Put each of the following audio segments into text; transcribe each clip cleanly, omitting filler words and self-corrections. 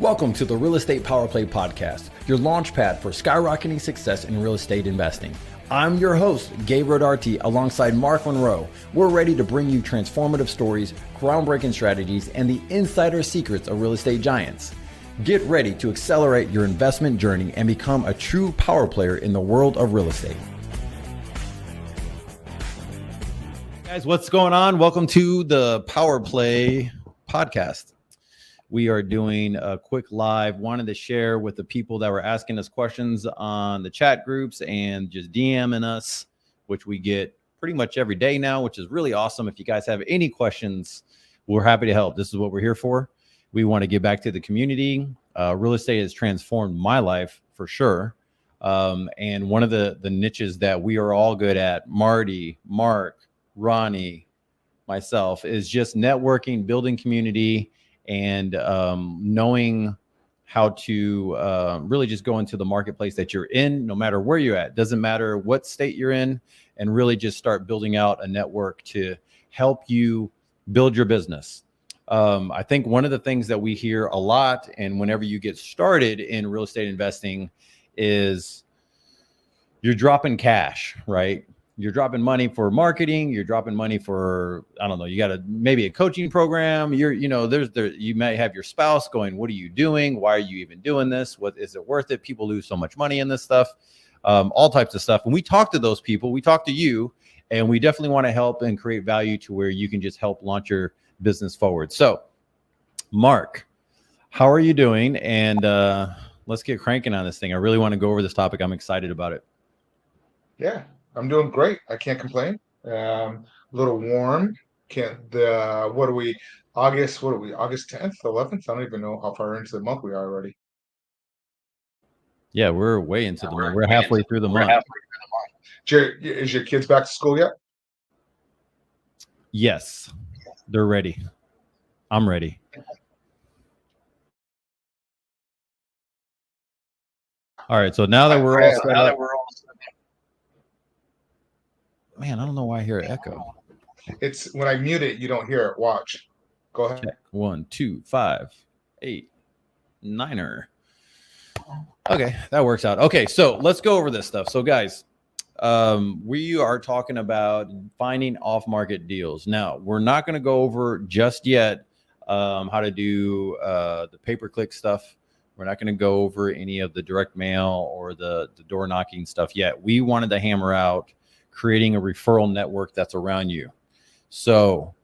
Welcome to the Real Estate Power Play Podcast, your launch pad for skyrocketing success in real estate investing. I'm your host, Gabe Rodarte, alongside Mark Monroe. We're ready to bring you transformative stories, groundbreaking strategies, and the insider secrets of real estate giants. Get ready to accelerate your investment journey and become a true power player in the world of real estate. Guys, what's going on? Welcome to the Power Play Podcast. We are doing a quick live. Wanted to share with the people that were asking us questions on the chat groups and just DMing us, which we get pretty much every day now, which is really awesome. If you guys have any questions, we're happy to help. This is what we're here for. We want to give back to the community. Real estate has transformed my life for sure. And one of the niches that we are all good at, Marty, Mark, Ronnie, myself, is just networking, building community, and knowing how to really just go into the marketplace that you're in, no matter where you're at. Doesn't matter what state you're in, and really just start building out a network to help you build your business. I think one of the things that we hear a lot, and whenever you get started in real estate investing, is you're dropping cash, right? You're dropping money for marketing. You're dropping money for, I don't know, you got maybe a coaching program. You may have your spouse going, what are you doing? Why are you even doing this? What is it worth it? People lose so much money in this stuff, all types of stuff. When we talk to those people, we talk to you, and we definitely want to help and create value to where you can just help launch your business forward. So, Mark, how are you doing? And let's get cranking on this thing. I really want to go over this topic. I'm excited about it. Yeah, I'm doing great. I can't complain. A little warm. August 10th, 11th? I don't even know how far into the month we are already. Yeah, we're way into the month. We're halfway through the month. Is your kids back to school yet? Yes, they're ready. I'm ready. All right, so now that we're all set up. Man, I don't know why I hear an echo. It's when I mute it, you don't hear it. Watch. Go ahead. Check. 1, 2, 5, 8, 9er. Okay, that works out. Okay, so let's go over this stuff. So guys, we are talking about finding off-market deals. Now, we're not going to go over just yet how to do the pay-per-click stuff. We're not going to go over any of the direct mail or the door knocking stuff yet. We wanted to hammer out creating a referral network that's around you. So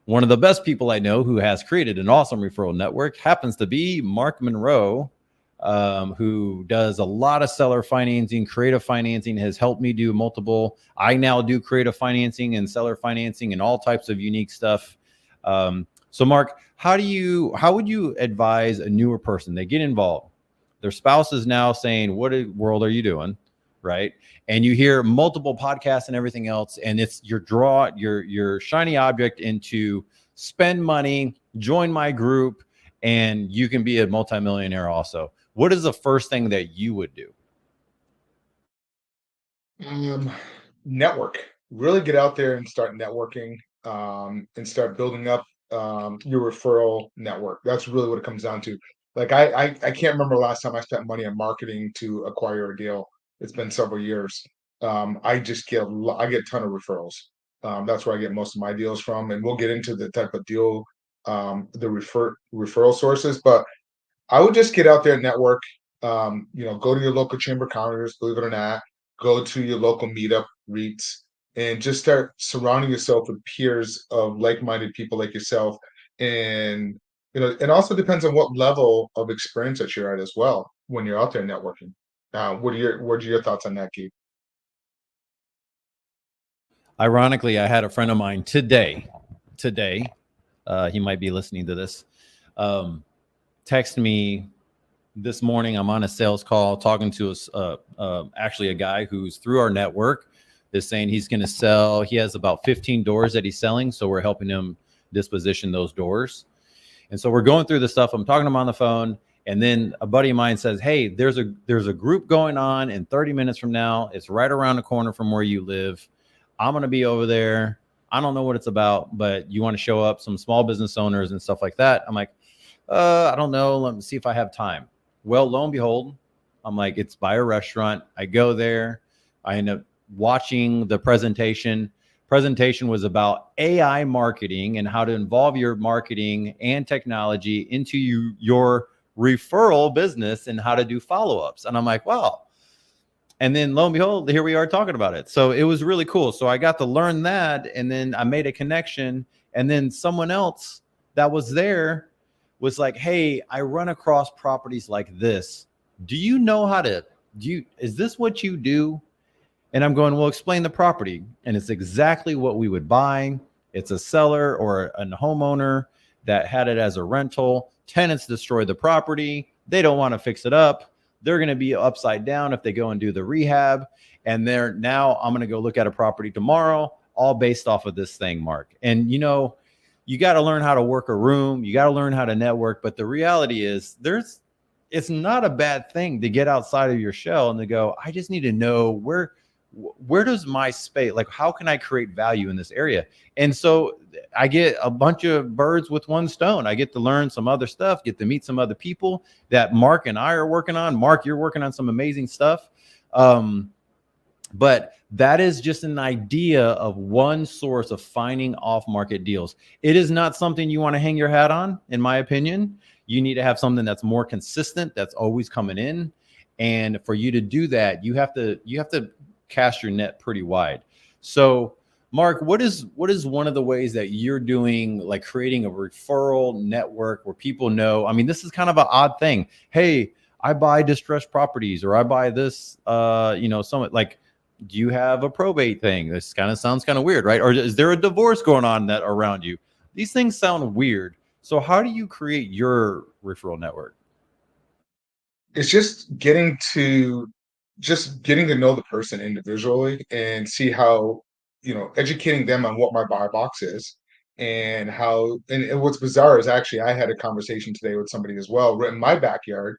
one of the best people I know who has created an awesome referral network happens to be Mark Monroe, who does a lot of seller financing, creative financing, has helped me do multiple. I now do creative financing and seller financing and all types of unique stuff. So Mark, how would you advise a newer person? They get involved. Their spouse is now saying, what in the world are you doing? Right. And you hear multiple podcasts and everything else. And it's your shiny object into spend money, join my group, and you can be a multimillionaire also. What is the first thing that you would do? Network. Really get out there and start networking, and start building up your referral network. That's really what it comes down to. Like I can't remember last time I spent money on marketing to acquire a deal. It's been several years. I get a ton of referrals. That's where I get most of my deals from, and we'll get into the type of deal, the referral sources. But I would just get out there and network. Go to your local chamber counters, believe it or not. Go to your local meetup, REITs, and just start surrounding yourself with peers of like-minded people like yourself. And it also depends on what level of experience that you're at as well when you're out there networking. What are your thoughts on that, Gabe? Ironically, I had a friend of mine today, he might be listening to this, text me this morning. I'm on a sales call talking to actually a guy who's through our network is saying he's going to sell. He has about 15 doors that he's selling. So we're helping him disposition those doors. And so we're going through the stuff. I'm talking to him on the phone. And then a buddy of mine says, hey, there's a group going on in 30 minutes from now. It's right around the corner from where you live. I'm going to be over there. I don't know what it's about, but you want to show up, some small business owners and stuff like that. I'm like, I don't know. Let me see if I have time. Well, lo and behold, I'm like, it's by a restaurant. I go there. I end up watching the presentation. Presentation was about AI marketing and how to involve your marketing and technology into your referral business and how to do follow-ups. And I'm like, wow. And then lo and behold, here we are talking about it. So it was really cool. So I got to learn that, and then I made a connection. And then someone else that was there was like, hey, I run across properties like this. Do you know how to is this what you do? And I'm going, well, explain the property. And it's exactly what we would buy. It's a seller or a homeowner that had it as a rental. Tenants destroy the property. They don't want to fix it up. They're going to be upside down if they go and do the rehab. And they're now, I'm going to go look at a property tomorrow, all based off of this thing, Mark. And you got to learn how to work a room. You got to learn how to network. But the reality is it's not a bad thing to get outside of your shell and to go, I just need to know where does my space, like, how can I create value in this area? And so I get a bunch of birds with one stone. I get to learn some other stuff, get to meet some other people that Mark and I are working on. Mark, you're working on some amazing stuff. But that is just an idea of one source of finding off-market deals. It is not something you want to hang your hat on, in my opinion. You need to have something that's more consistent, that's always coming in. And for you to do that, you have to cast your net pretty wide. So, Mark, what is one of the ways that you're doing, like creating a referral network where people know? I mean, this is kind of an odd thing. Hey, I buy distressed properties, or I buy this, some like, do you have a probate thing? This kind of sounds kind of weird, right? Or is there a divorce going on that around you? These things sound weird. So how do you create your referral network? It's just getting to know the person individually and see how, educating them on what my buy box is, and how, and what's bizarre is actually I had a conversation today with somebody as well, right in my backyard,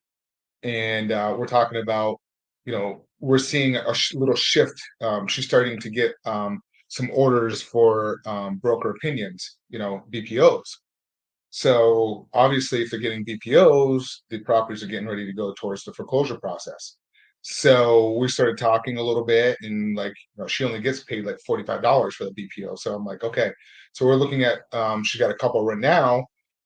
and we're talking about, we're seeing a little shift. She's starting to get some orders for broker opinions, BPOs. So obviously, if they're getting BPOs, the properties are getting ready to go towards the foreclosure process. So we started talking a little bit, and like, she only gets paid like $45 for the BPO. So I'm like, okay. So we're looking at, she's got a couple right now,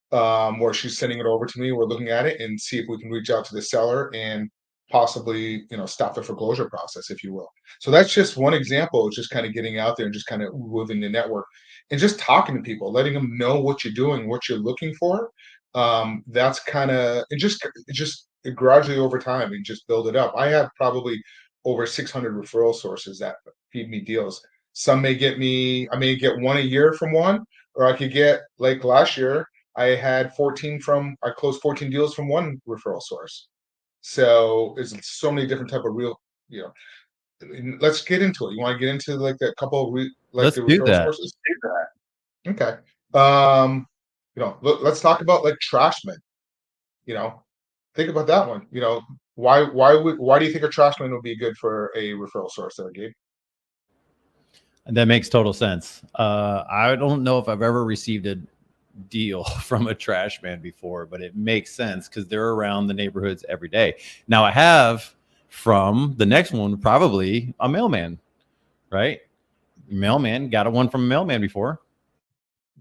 where she's sending it over to me. We're looking at it and see if we can reach out to the seller and possibly, stop the foreclosure process, if you will. So that's just one example of just kind of getting out there and just kind of moving the network and just talking to people, letting them know what you're doing, what you're looking for. That's kind of it gradually over time and just build it up. I have probably over 600 referral sources that feed me deals. I may get one a year from one, or I could get, like last year, I closed 14 deals from one referral source. So there's so many different type of you know, let's get into it. You want to get into like a couple of like Let's the do referral that. sources? Okay. Um, let's talk about like Trashman. You know, think about that one. Why do you think a Trashman would be good for a referral source there, Gabe? That makes total sense. I don't know if I've ever received a deal from a trash man before, but it makes sense because they're around the neighborhoods every day. Now I have from the next one, probably a mailman, right? Mailman, got a one from a mailman before.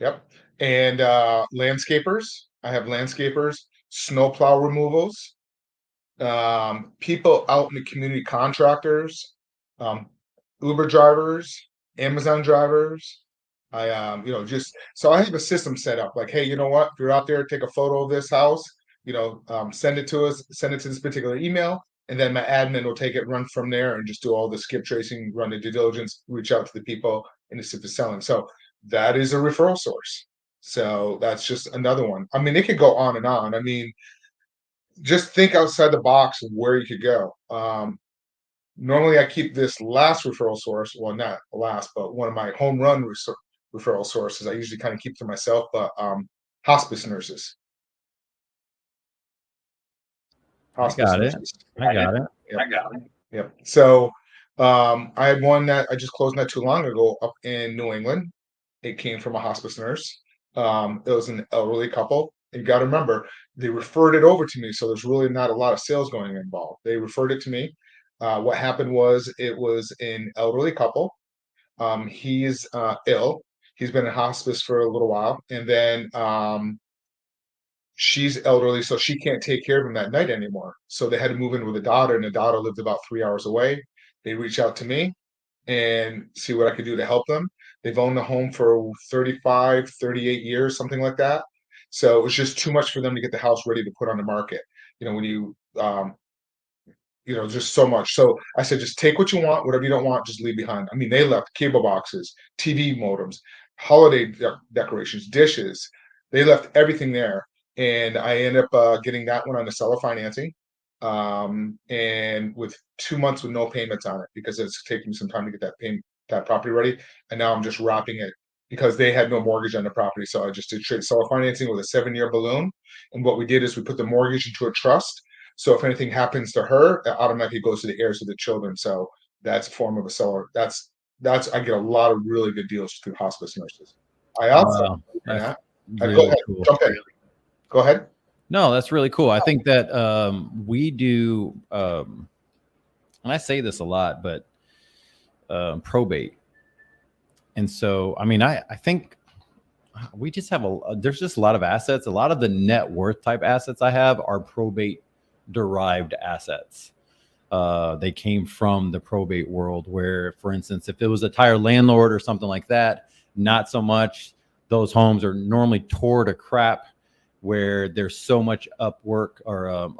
Yep. And landscapers. I have landscapers, snowplow removals, people out in the community, contractors, um, Uber drivers, Amazon drivers. Just so I have a system set up. Like, hey, you know what? If you're out there, take a photo of this house. Send it to us. Send it to this particular email, and then my admin will take it, run from there, and just do all the skip tracing, run the due diligence, reach out to the people, and see if it's selling. So that is a referral source. So that's just another one. I mean, it could go on and on. I mean, just think outside the box of where you could go. Normally, I keep this last referral source, well, not last, but one of my home run referral sources. I usually kind of keep to myself, but hospice nurses. I Hospice got it. nurses. I got it. Yep. Yep. So I had one that I just closed not too long ago up in New England. It came from a hospice nurse. It was an elderly couple. You got to remember, they referred it over to me, so there's really not a lot of sales going involved. They referred it to me. What happened was it was an elderly couple. He's ill. He's been in hospice for a little while, and then she's elderly, so she can't take care of him that night anymore. So they had to move in with a daughter, and the daughter lived about 3 hours away. They reached out to me and see what I could do to help them. They've owned the home for 35, 38 years, something like that. So it was just too much for them to get the house ready to put on the market. When just so much. So I said, just take what you want, whatever you don't want, just leave behind. I mean, they left cable boxes, TV modems, holiday decorations, dishes. They left everything there. And I ended up getting that one on the seller financing. And with 2 months with no payments on it because it's taking some time to get that property ready. And now I'm just wrapping it because they had no mortgage on the property. So I just did trade seller financing with a 7-year balloon. And what we did is we put the mortgage into a trust. So if anything happens to her, it automatically goes to the heirs of the children. So that's a form of a seller. That's I get a lot of really good deals through hospice nurses. I also Wow, that's go really ahead, cool. jump in. Go ahead. No, that's really cool. I think that we do, and I say this a lot, but probate. And so, I mean, I think we just have there's just a lot of assets. A lot of the net worth type assets I have are probate derived assets. They came from the probate world where, for instance, if it was a tire landlord or something like that, not so much. Those homes are normally tore to crap where there's so much upwork or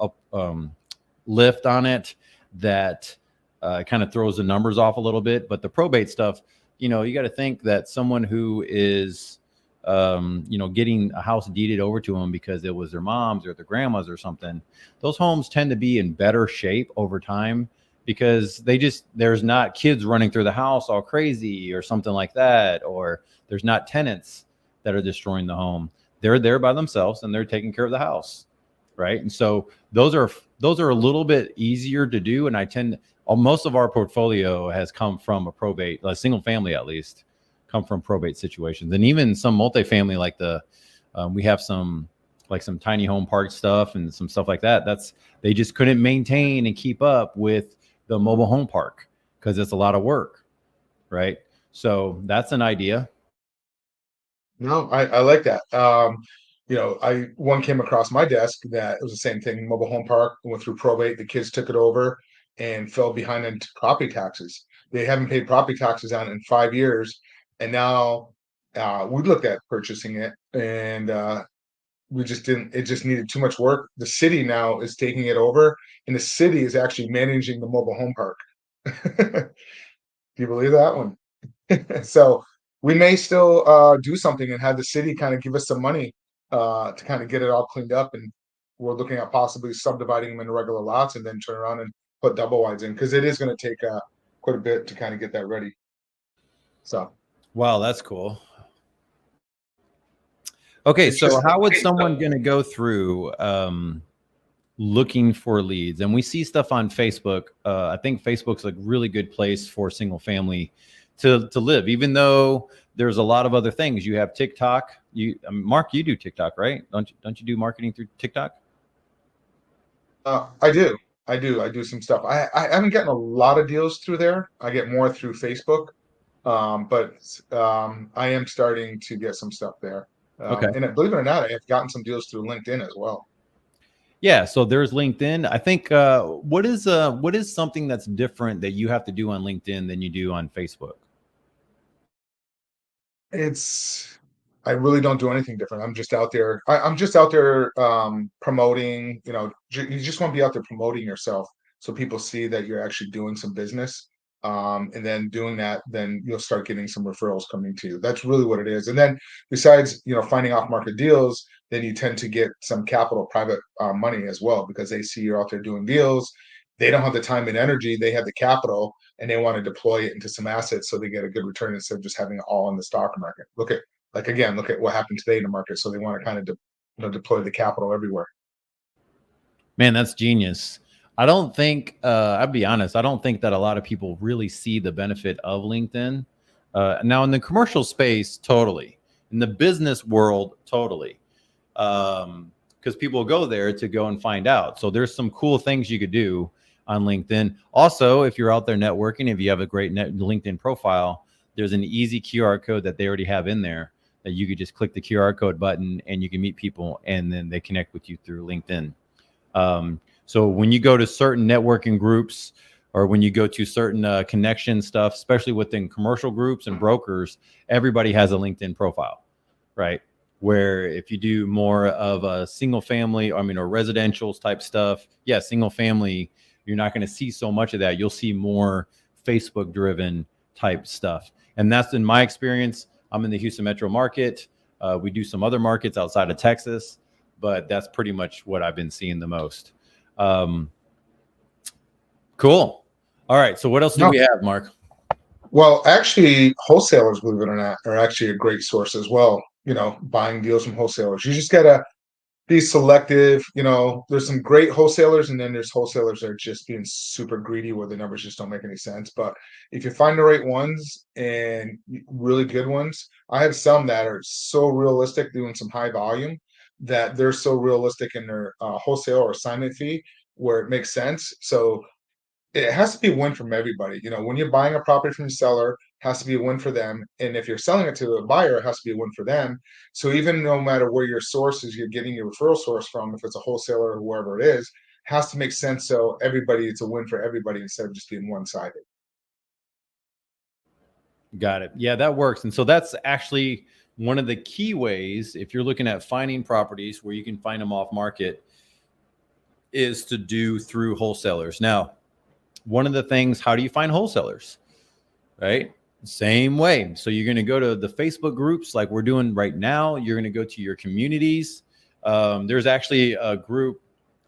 lift on it that kind of throws the numbers off a little bit. But the probate stuff, you got to think that someone who is getting a house deeded over to them because it was their mom's or their grandma's or something, those homes tend to be in better shape over time because there's not kids running through the house all crazy or something like that, or there's not tenants that are destroying the home. They're there by themselves and they're taking care of the house, right? And so those are a little bit easier to do. And most of our portfolio has come from a probate, a single family at least, come from probate situations, and even some multifamily like we have some tiny home park stuff and some stuff like that. They just couldn't maintain and keep up with the mobile home park because it's a lot of work, right? So that's an idea. No, I like that. One came across my desk that it was the same thing. Mobile home park went through probate. The kids took it over and fell behind in property taxes. They haven't paid property taxes on it in 5 years, and now we looked at purchasing it, and we just didn't. It just needed too much work. The city now is taking it over, and the city is actually managing the mobile home park. Do you believe that one? So we may still do something and have the city kind of give us some money to kind of get it all cleaned up. And we're looking at possibly subdividing them into regular lots and then turn around and put double wides in because it is going to take quite a bit to kind of get that ready. So, Wow, that's cool. Okay, so how would someone going to go through looking for leads? And we see stuff on Facebook. I think Facebook's a really good place for single family to live, even though there's a lot of other things. You have TikTok. Mark, you do TikTok, right? Don't you do marketing through TikTok? I do. I do some stuff. I haven't gotten a lot of deals through there. I get more through Facebook. But I am starting to get some stuff there. Okay. And believe it or not, I have gotten some deals through LinkedIn as well. Yeah, so there's LinkedIn. I think what is something that's different that you have to do on LinkedIn than you do on Facebook? I really don't do anything different. I'm just out there. I'm just out there promoting. You just want to be out there promoting yourself so people see that you're actually doing some business. And then doing that, then you'll start getting some referrals coming to you. That's really what it is. And then besides, finding off market deals, then you tend to get some capital, private money as well, because they see you're out there doing deals. They don't have the time and energy. They have the capital and they want to deploy it into some assets so they get a good return instead of just having it all in the stock market. Look at what happened today in the market. So they want to kind of deploy the capital everywhere. Man, that's genius. I don't think, I'll be honest, I don't think that a lot of people really see the benefit of LinkedIn. Now, in the commercial space, totally. In the business world, totally. because people go there to go and find out. So there's some cool things you could do on LinkedIn. Also, if you're out there networking, if you have a great LinkedIn profile, there's an easy QR code that they already have in there that you could just click the QR code button and you can meet people and then they connect with you through LinkedIn. So when you go to certain networking groups or when you go to certain connection stuff, especially within commercial groups and brokers, everybody has a LinkedIn profile, right? Where if you do more of a single family, or residential type stuff, yeah, single family, you're not going to see so much of that. You'll see more Facebook driven type stuff. And that's in my experience. I'm in the Houston metro market. We do some other markets outside of Texas, but that's pretty much what I've been seeing the most. Cool. All right. So what else do we have, Mark? Well, actually, wholesalers, believe it or not, are actually a great source as well. Buying deals from wholesalers. You just gotta be selective. There's some great wholesalers, and then there's wholesalers that are just being super greedy where the numbers just don't make any sense. But if you find the right ones and really good ones, I have some that are so realistic doing some high volume that they're so realistic in their wholesale or assignment fee where it makes sense. So it has to be a win from everybody. When you're buying a property from a seller, it has to be a win for them. And if you're selling it to a buyer, it has to be a win for them. So even no matter where your source is, you're getting your referral source from, if it's a wholesaler or whoever it is, has to make sense. So it's a win for everybody instead of just being one-sided. Got it. Yeah, that works. And so that's actually one of the key ways, if you're looking at finding properties where you can find them off market, is to do through wholesalers. Now, one of the things, how do you find wholesalers? Right? Same way. So you're going to go to the Facebook groups like we're doing right now. You're going to go to your communities. There's actually a group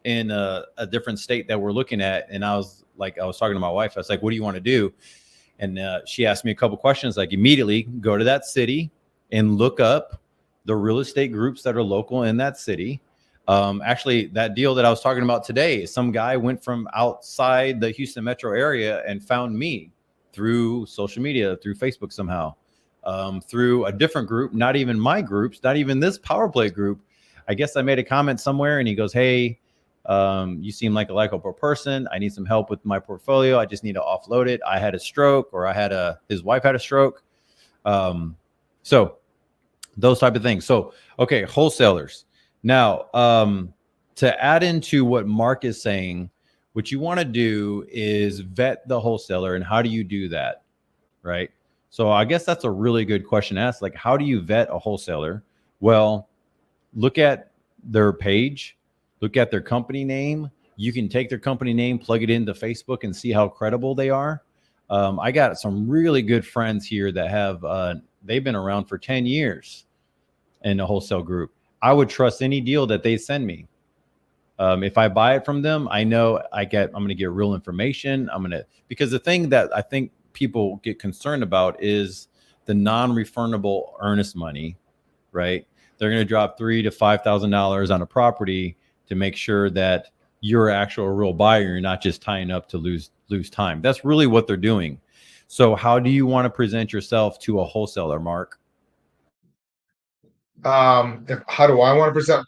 in a different state that we're looking at. And I was talking to my wife. I was like, what do you want to do? And she asked me a couple questions, like immediately go to that city and look up the real estate groups that are local in that city. Actually, that deal that I was talking about today, some guy went from outside the Houston metro area and found me through social media, through Facebook somehow, through a different group, not even my groups, not even this Power Play group. I guess I made a comment somewhere and he goes, hey, you seem like a likable person. I need some help with my portfolio. I just need to offload it. I had a stroke, or his wife had a stroke. So those type of things. So, okay, wholesalers. Now, to add into what Mark is saying, what you want to do is vet the wholesaler. And how do you do that? Right. So I guess that's a really good question to ask. Like, how do you vet a wholesaler? Well, look at their page, look at their company name. You can take their company name, plug it into Facebook and see how credible they are. I got some really good friends here that have, they've been around for 10 years in a wholesale group. I would trust any deal that they send me. If I buy it from them, I know I'm going to get real information. Because the thing that I think people get concerned about is the non-refundable earnest money, right? They're going to drop $3,000 to $5,000 on a property to make sure that you're actual real buyer. You're not just tying up to lose time. That's really what they're doing. So how do you want to present yourself to a wholesaler, Mark? How do I want to present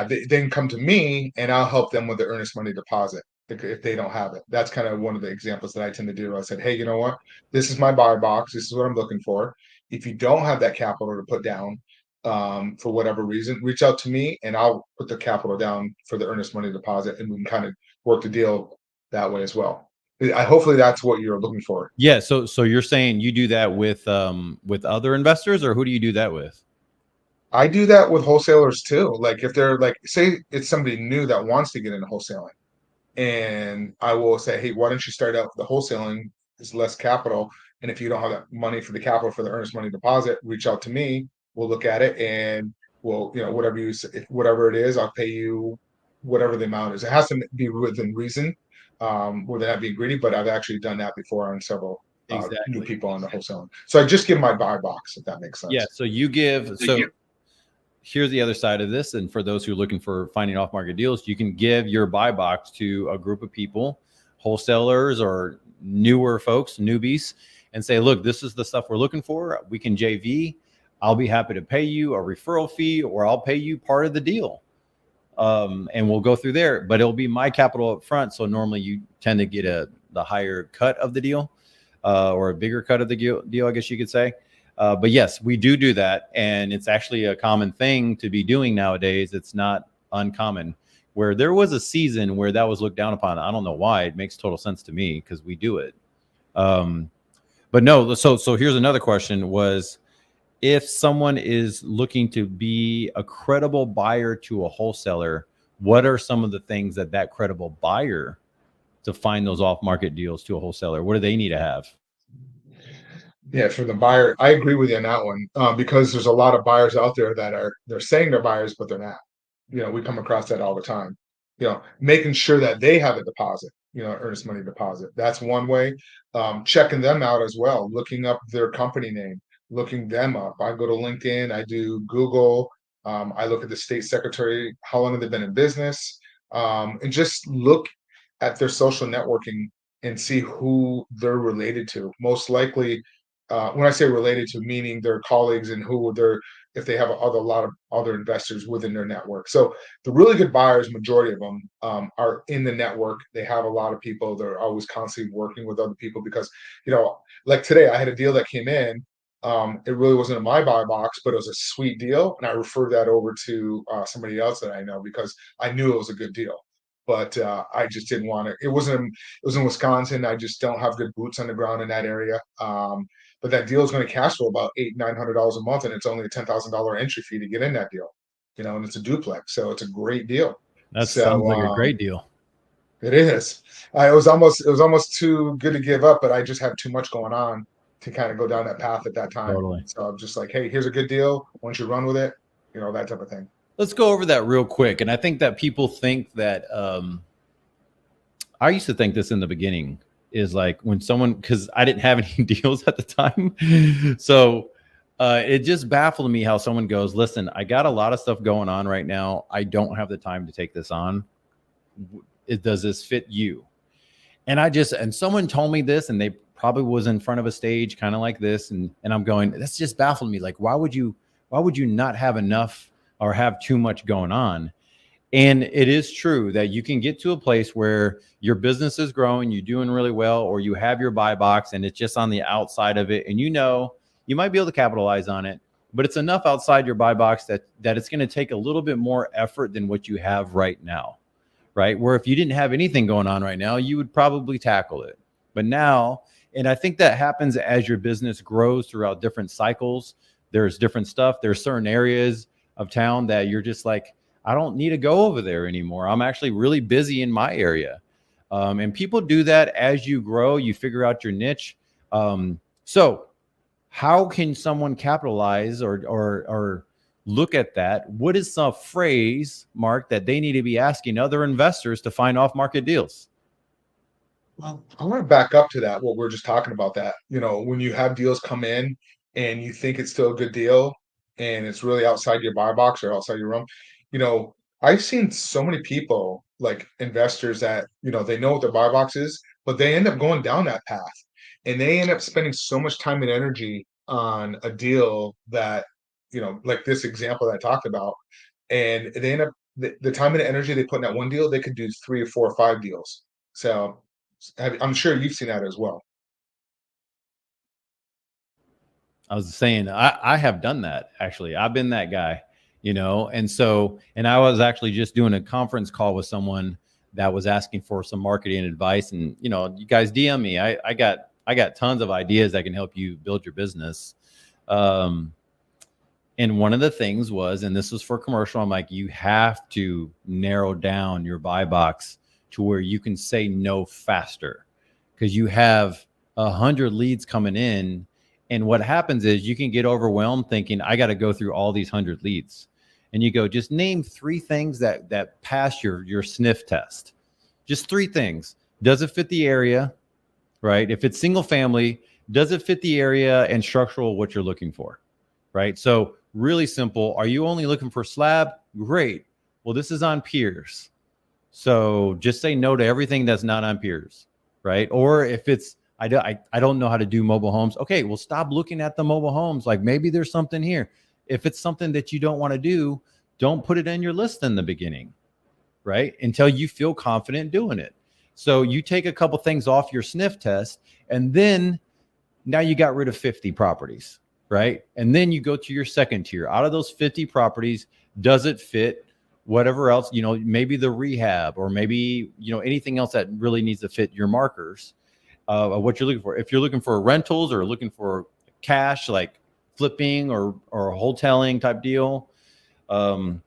they can come to me and I'll help them with the earnest money deposit if they don't have it. That's kind of one of the examples that I tend to do. I said, hey, you know what? This is my buy box. This is what I'm looking for. If you don't have that capital to put down, for whatever reason, reach out to me and I'll put the capital down for the earnest money deposit, and we can kind of work the deal that way as well. Hopefully that's what you're looking for. Yeah. So you're saying you do that with other investors, or who do you do that with? I do that with wholesalers too. Like if they're like, say it's somebody new that wants to get into wholesaling, and I will say, hey, why don't you start out with the wholesaling? It's less capital, and if you don't have that money for the capital for the earnest money deposit, reach out to me. We'll look at it, and we'll, whatever it is, I'll pay you whatever the amount is. It has to be within reason, without not being greedy. But I've actually done that before on several new people on the wholesaling. So I just give my buy box, if that makes sense. Yeah. So you give. Here's the other side of this. And for those who are looking for finding off market deals, you can give your buy box to a group of people, wholesalers or newer folks, newbies, and say, look, this is the stuff we're looking for. We can JV. I'll be happy to pay you a referral fee, or I'll pay you part of the deal. And we'll go through there, but it'll be my capital up front. So normally you tend to get the higher cut of the deal, or a bigger cut of the deal, I guess you could say. But yes, we do that. And it's actually a common thing to be doing nowadays. It's not uncommon, where there was a season where that was looked down upon. I don't know why. It makes total sense to me because we do it. But no, so here's another question was, if someone is looking to be a credible buyer to a wholesaler, what are some of the things that credible buyer to find those off-market deals to a wholesaler? What do they need to have? Yeah, for the buyer, I agree with you on that one, because there's a lot of buyers out there that they're saying they're buyers, but they're not. We come across that all the time. Making sure that they have a deposit, earnest money deposit. That's one way. Checking them out as well, looking up their company name, looking them up. I go to LinkedIn, I do Google, I look at the state secretary, how long have they been in business, and just look at their social networking and see who they're related to. Most likely, when I say related to, meaning their colleagues and who they're, if they have a lot of other investors within their network. So the really good buyers, majority of them, are in the network. They have a lot of people. They're always constantly working with other people because, like today, I had a deal that came in. It really wasn't in my buy box, but it was a sweet deal, and I referred that over to somebody else that I know because I knew it was a good deal. But I just didn't want to. It was in Wisconsin. I just don't have good boots on the ground in that area. But that deal is going to cash flow about $800-900 a month, and it's only a $10,000 entry fee to get in that deal. And it's a duplex, so it's a great deal. That sounds So like a great deal. it is. It was almost too good to give up, but I just had too much going on to kind of go down that path at that time. Totally. So I'm just like, hey, here's a good deal. Why don't you run with it? That type of thing. Let's go over that real quick. And I think that people think that I used to think this in the beginning is like when someone, because I didn't have any deals at the time. So it just baffled me how someone goes, listen, I got a lot of stuff going on right now. I don't have the time to take this on. Does this fit you? And someone told me this, and they probably was in front of a stage kind of like this. And I'm going, that's just baffled me. Like, why would you not have enough or have too much going on? And it is true that you can get to a place where your business is growing, you're doing really well, or you have your buy box and it's just on the outside of it. And you might be able to capitalize on it, but it's enough outside your buy box that it's going to take a little bit more effort than what you have right now, right? Where if you didn't have anything going on right now, you would probably tackle it. But now, and I think that happens as your business grows throughout different cycles. There's different stuff. There's certain areas of town that you're just like, I don't need to go over there anymore. I'm actually really busy in my area. And people do that as you grow, you figure out your niche. So how can someone capitalize or look at that? What is some phrase, Mark, that they need to be asking other investors to find off-market deals? Well, I want to back up to that, what we're just talking about that. When you have deals come in and you think it's still a good deal and it's really outside your buy box or outside your room, I've seen so many people, like investors that, they know what their buy box is, but they end up going down that path and they end up spending so much time and energy on a deal that, like this example that I talked about, and they end up the time and energy they put in that one deal, they could do 3 or 4 or 5 deals. So I'm sure you've seen that as well. I was saying, I have done that. Actually, I've been that guy, and I was actually just doing a conference call with someone that was asking for some marketing advice. And, you guys DM me. I got tons of ideas that can help you build your business. And one of the things was, and this was for commercial, I'm like, you have to narrow down your buy box to where you can say no faster, because you have 100 leads coming in. And what happens is you can get overwhelmed thinking, I got to go through all these 100 leads. And you go, just name 3 things that pass your sniff test. Just 3 things. Does it fit the area, right? If it's single family, does it fit the area and structural, what you're looking for, right? So really simple. Are you only looking for slab? Great. Well, this is on piers. So just say no to everything that's not on piers, right? Or if it's, I don't know how to do mobile homes. Okay, well, stop looking at the mobile homes. Like maybe there's something here. If it's something that you don't want to do, don't put it in your list in the beginning, right? Until you feel confident doing it. So you take a couple things off your sniff test, and then now you got rid of 50 properties, right? And then you go to your second tier. Out of those 50 properties, does it fit whatever else, maybe the rehab, or maybe, anything else that really needs to fit your markers of what you're looking for. If you're looking for rentals or looking for cash, like flipping or wholesaling type deal, throw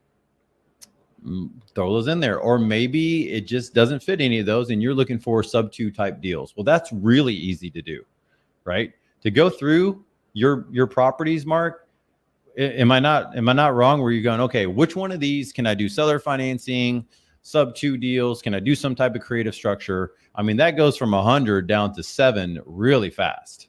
those in there. Or maybe it just doesn't fit any of those and you're looking for sub 2 type deals. Well, that's really easy to do, right? To go through your properties, Mark. Am I not wrong where you're going, okay, which one of these can I do seller financing, sub 2 deals? Can I do some type of creative structure? I mean, that goes from 100 down to 7 really fast.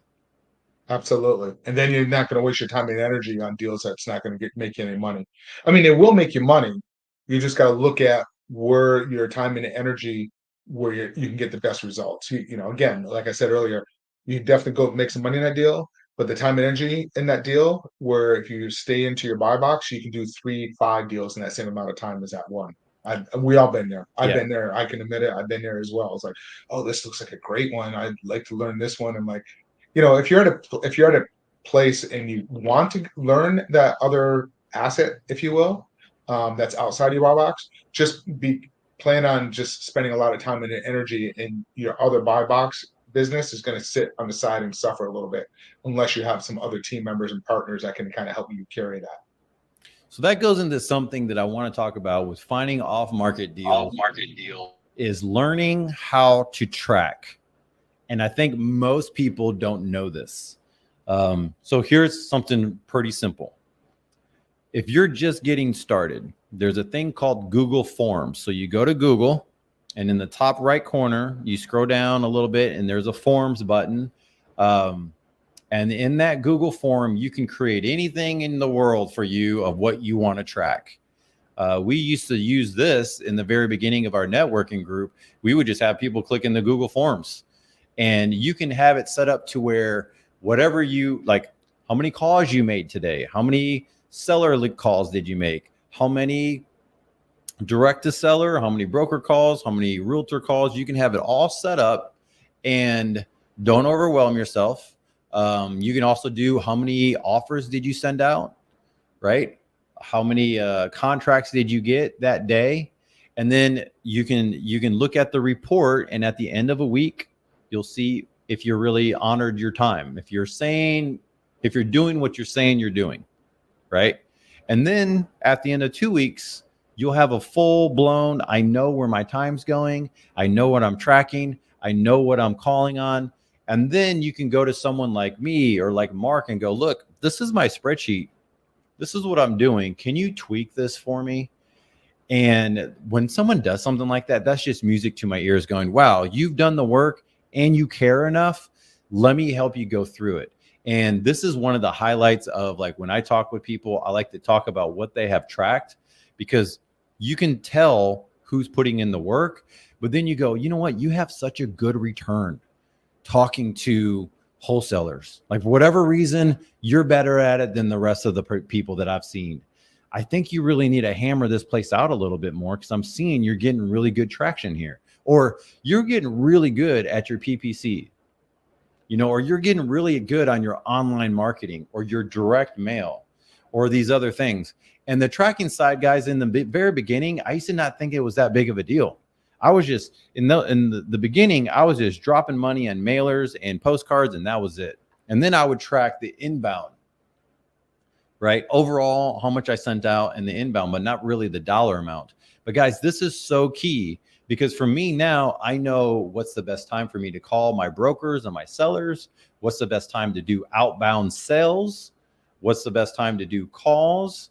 Absolutely. And then you're not going to waste your time and energy on deals that's not going to make you any money. I mean, it will make you money. You just got to look at where your time and energy, where you can get the best results. Again, like I said earlier, you definitely go make some money in that deal, but the time and energy in that deal, where if you stay into your buy box, you can do 3, 5 deals in that same amount of time as that one. We all been there. I've been there. I can admit it. I've been there as well. It's like, oh, this looks like a great one. I'd like to learn this one. I'm like, if you're at a place and you want to learn that other asset, if you will, that's outside your buy box, plan on just spending a lot of time and energy in your other buy box. Business is going to sit on the side and suffer a little bit unless you have some other team members and partners that can kind of help you carry that. So that goes into something that I want to talk about with finding off-market deals. Is learning how to track. And I think most people don't know this. So here's something pretty simple. If you're just getting started, there's a thing called Google Forms. So you go to Google, and in the top right corner, you scroll down a little bit, and there's a Forms button. And in that Google form, you can create anything in the world for you of what you want to track. We used to use this in the very beginning of our networking group. We would just have people click in the Google Forms. And you can have it set up to where whatever you like, how many calls you made today, how many seller calls did you make, how many direct to seller, how many broker calls, how many realtor calls. You can have it all set up, and don't overwhelm yourself. You can also do how many offers did you send out, right? How many contracts did you get that day? And then you can look at the report, and at the end of a week, you'll see if you're really honored your time. If you're doing what you're saying you're doing, right? And then at the end of 2 weeks, you'll have a full blown, I know where my time's going. I know what I'm tracking. I know what I'm calling on. And then you can go to someone like me or like Mark and go, look, this is my spreadsheet. This is what I'm doing. Can you tweak this for me? And when someone does something like that, that's just music to my ears going, wow, you've done the work and you care enough. Let me help you go through it. And this is one of the highlights of, like, when I talk with people, I like to talk about what they have tracked, because you can tell who's putting in the work. But then you go, you know what? You have such a good return talking to wholesalers. Like, for whatever reason, you're better at it than the rest of the people that I've seen. I think you really need to hammer this place out a little bit more, because I'm seeing you're getting really good traction here, or you're getting really good at your PPC, or you're getting really good on your online marketing or your direct mail or these other things. And the tracking side, guys, in the very beginning, I used to not think it was that big of a deal. I was just in the beginning, I was just dropping money on mailers and postcards, and that was it. And then I would track the inbound, right? Overall, how much I sent out and the inbound, but not really the dollar amount. But guys, this is so key, because for me now, I know what's the best time for me to call my brokers and my sellers. What's the best time to do outbound sales? What's the best time to do calls?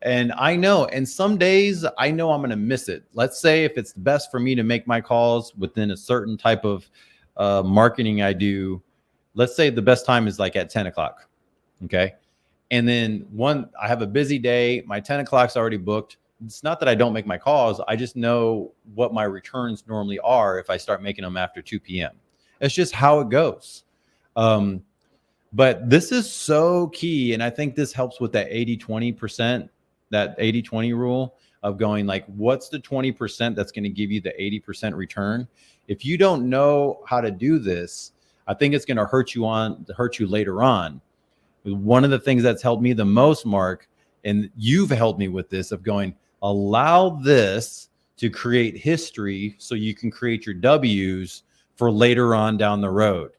And I know, and some days I know I'm going to miss it. Let's say if it's best for me to make my calls within a certain type of marketing I do, let's say the best time is like at 10 o'clock. Okay. And then I have a busy day. My 10 o'clock's already booked. It's not that I don't make my calls. I just know what my returns normally are if I start making them after 2 p.m. It's just how it goes. But this is so key. And I think this helps with that 80-20%, that 80-20 rule of going like, what's the 20% that's going to give you the 80% return? If you don't know how to do this, I think it's going to hurt you later on. One of the things that's helped me the most, Mark, and you've helped me with this, of going, allow this to create history so you can create your W's for later on down the road,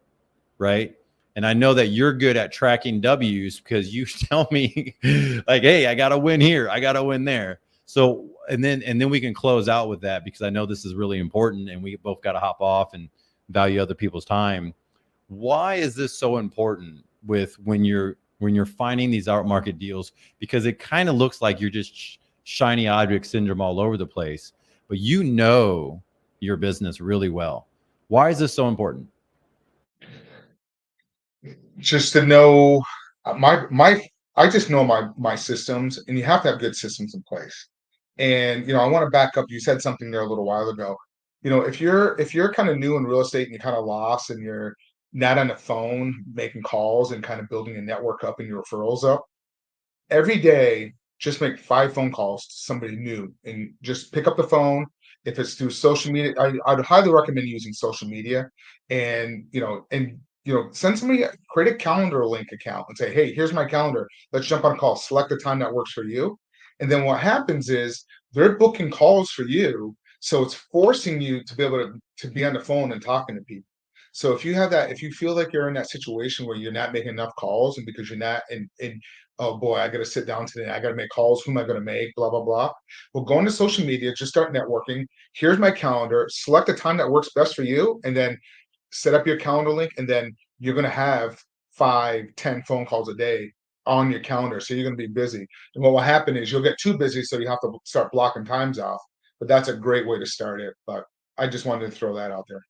right? And I know that you're good at tracking W's because you tell me like, hey, I got to win here, I got to win there. So, and then we can close out with that, because I know this is really important and we both got to hop off and value other people's time. Why is this so important with when you're finding these out market deals? Because it kind of looks like you're just shiny object syndrome all over the place, but you know your business really well. Why is this so important? Just to know I just know my systems, and you have to have good systems in place. And I want to back up. You said something there a little while ago. If you're kind of new in real estate and you're kind of lost and you're not on the phone making calls and kind of building a network up and your referrals up, every day, just make 5 phone calls to somebody new and just pick up the phone. If it's through social media, I'd highly recommend using social media, and send somebody, create a calendar link account and say, hey, here's my calendar. Let's jump on a call. Select the time that works for you. And then what happens is they're booking calls for you. So it's forcing you to be able to be on the phone and talking to people. So if you feel like you're in that situation where you're not making enough calls, and because you're not, and oh boy, I got to sit down today, I got to make calls. Who am I going to make? Blah, blah, blah. Well, go into social media, just start networking. Here's my calendar. Select a time that works best for you, and then set up your calendar link, and then you're going to have 5-10 phone calls a day on your calendar. So you're going to be busy. And what will happen is you'll get too busy, so you have to start blocking times off. But that's a great way to start it. But I just wanted to throw that out there.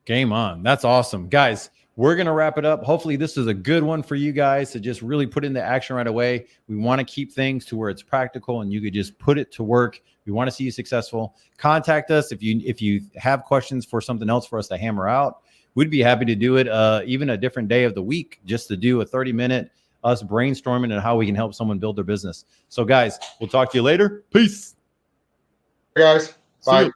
Game on. That's awesome. Guys, we're going to wrap it up. Hopefully this is a good one for you guys to just really put into action right away. We want to keep things to where it's practical and you could just put it to work. We want to see you successful. Contact us if you have questions for something else for us to hammer out. We'd be happy to do it even a different day of the week, just to do a 30-minute us brainstorming and how we can help someone build their business. So guys, we'll talk to you later. Peace. Hey guys. Bye.